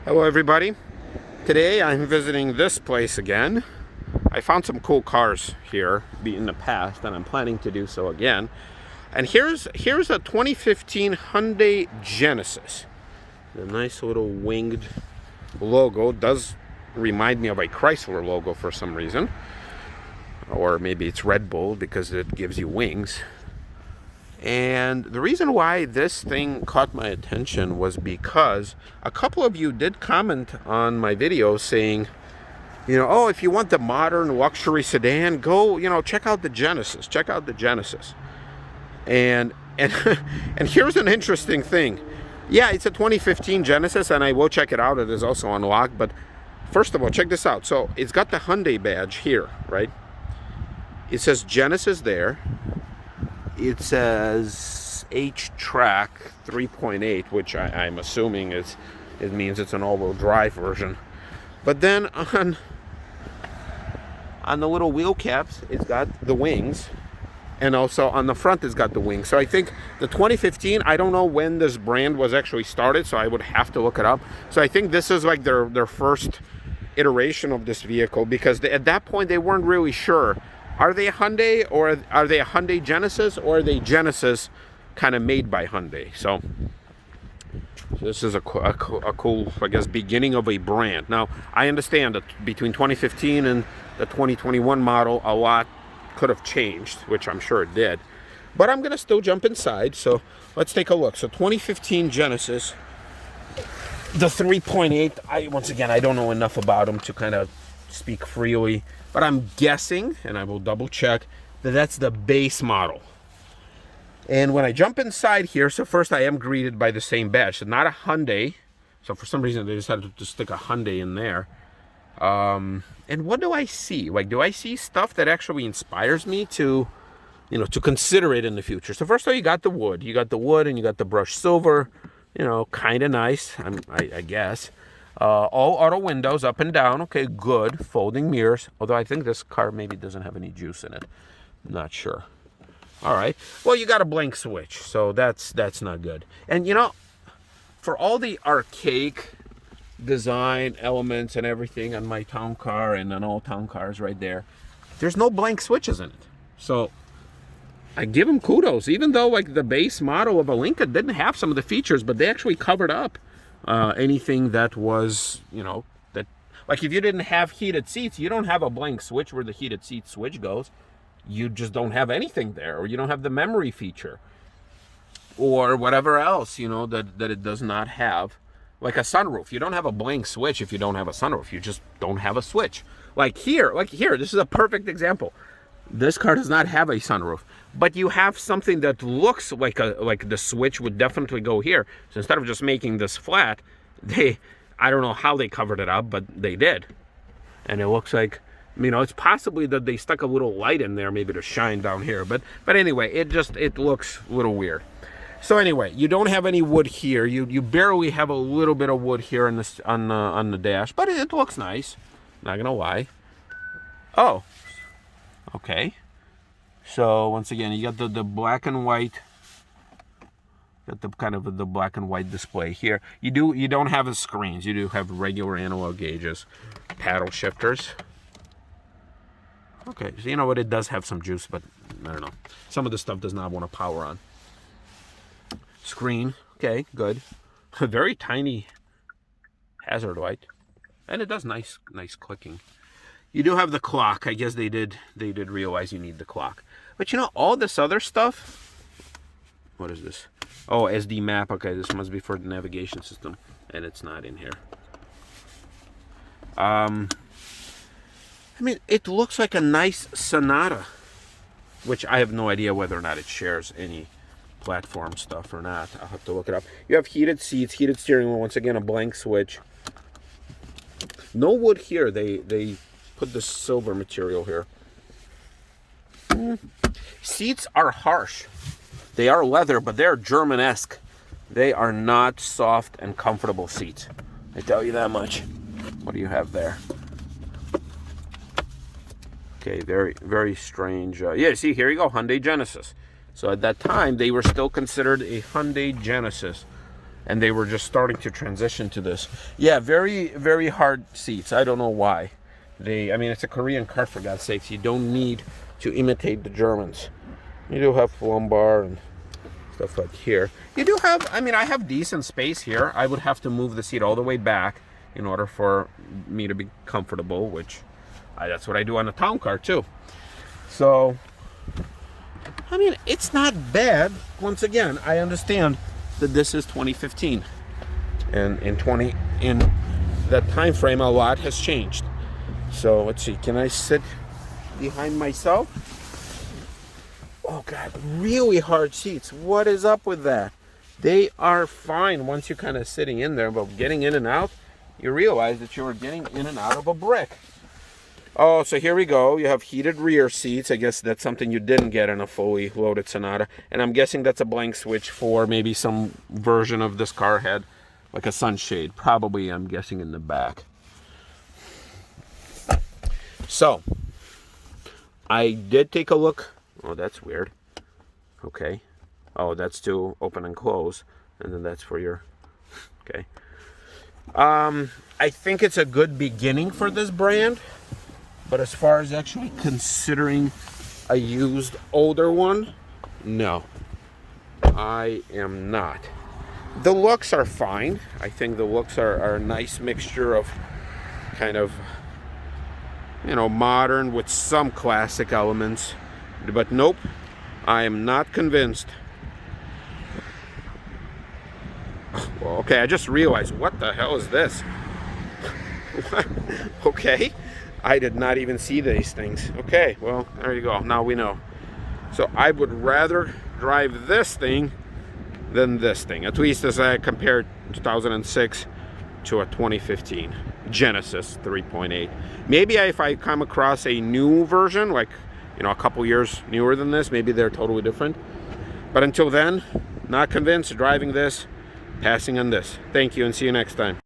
Hello everybody. Today I'm visiting this place again. I found some cool cars here in the past and I'm planning to do so again. And here's a 2015 Hyundai Genesis. The nice little winged logo does remind me of a Chrysler logo for some reason. Or maybe it's Red Bull because it gives you wings. And the reason why this thing caught my attention was because a couple of you did comment on my video saying, oh, if you want the modern luxury sedan, go, check out the Genesis. Check out the Genesis. And and here's an interesting thing. Yeah, it's a 2015 Genesis, and I will check it out. It is also unlocked. But first of all, check this out. So it's got the Hyundai badge here, right? It says Genesis there. It says HTRAC 3.8, which I'm assuming it means it's an all-wheel drive version. But then on the little wheel caps, it's got the wings, and also on the front, it's got the wings. So I think the 2015, I don't know when this brand was actually started, so I would have to look it up. So I think this is like their first iteration of this vehicle, because at that point they weren't really sure. Are they a Hyundai, or are they a Hyundai Genesis, or are they Genesis kind of made by Hyundai? So this is a cool, I guess, beginning of a brand. Now, I understand that between 2015 and the 2021 model, a lot could have changed, which I'm sure it did. But I'm going to still jump inside, so let's take a look. So 2015 Genesis, the 3.8, once again, I don't know enough about them to kind of speak freely. But I'm guessing, and I will double check, that that's the base model. And when I jump inside here, so first I am greeted by the same badge. So not a Hyundai. So for some reason they decided to stick a Hyundai in there. And what do I see? Like, do I see stuff that actually inspires me to, to consider it in the future? So first of all, you got the wood. You got the wood and you got the brushed silver. Kind of nice, I guess. All auto windows up and down. Okay, good. Folding mirrors. Although I think this car maybe doesn't have any juice in it. I'm not sure. All right. Well, you got a blank switch, so that's not good. And for all the archaic design elements and everything on my town car and on all town cars right there's no blank switches in it. So I give them kudos, even though like the base model of a Lincoln didn't have some of the features, but they actually covered up anything that was, that, like if you didn't have heated seats, you don't have a blank switch where the heated seat switch goes. You just don't have anything there, or you don't have the memory feature, or whatever else, that it does not have. Like a sunroof. You don't have a blank switch if you don't have a sunroof. You just don't have a switch. Like here, this is a perfect example. This car does not have a sunroof, but you have something that looks like the switch would definitely go here. So instead of just making this flat, I don't know how they covered it up, but they did. And it looks like, it's possibly that they stuck a little light in there, maybe to shine down here. But anyway, it looks a little weird. So anyway, you don't have any wood here. You barely have a little bit of wood here on the dash, but it looks nice. Not gonna lie. Oh. Okay, so once again, you got the black and white. Got the kind of the black and white display here. You don't have the screens. You do have regular analog gauges, paddle shifters. Okay, so you know what? It does have some juice, but I don't know. Some of the stuff does not want to power on. Screen. Okay, good. A very tiny hazard light, and it does nice clicking. You do have the clock. I guess they did realize you need the clock. But all this other stuff. What is this? Oh, SD map. Okay, this must be for the navigation system, and it's not in here. It looks like a nice Sonata, which I have no idea whether or not it shares any platform stuff or not. I'll have to look it up. You have heated seats, heated steering wheel. Once again, a blank switch. No wood here. They put the silver material here. Seats are harsh. They are leather, but they're German-esque. They are not soft and comfortable seats. I tell you that much. What do you have there? Okay, very, very strange. Yeah, see, here you go, Hyundai Genesis. So at that time, they were still considered a Hyundai Genesis. and they were just starting to transition to this. Yeah, very, very hard seats. I don't know why. I mean, it's a Korean car, for God's sakes. You don't need to imitate the Germans. You do have lumbar and stuff like here. You do have, I mean, I have decent space here. I would have to move the seat all the way back in order for me to be comfortable, which that's what I do on a town car too. So, I mean, it's not bad. Once again, I understand that this is 2015, and in that time frame, a lot has changed. So let's see. Can I sit behind myself? Oh God, really hard seats. What is up with that? They are fine once you're kind of sitting in there, but getting in and out, you realize that you are getting in and out of a brick. Oh, so here we go. You have heated rear seats. I guess that's something you didn't get in a fully loaded Sonata. And I'm guessing that's a blank switch for maybe some version of this car had like a sunshade. Probably, I'm guessing, in the back. So, I did take a look. Oh, that's weird. Okay. Oh, that's to open and close. And then that's for your... Okay. I think it's a good beginning for this brand. But as far as actually considering a used older one, no, I am not. The looks are fine. I think the looks are a nice mixture of kind of, you know, modern with some classic elements. But nope, I am not convinced. Well, okay, I just realized, what the hell is this? Okay. I did not even see these things. Okay, well, there you go. Now we know. So I would rather drive this thing than this thing. At least as I compare 2006 to a 2015 Genesis 3.8. Maybe if I come across a new version, like, you know, a couple years newer than this, maybe they're totally different. But until then, not convinced. Driving this, passing on this. Thank you, and see you next time.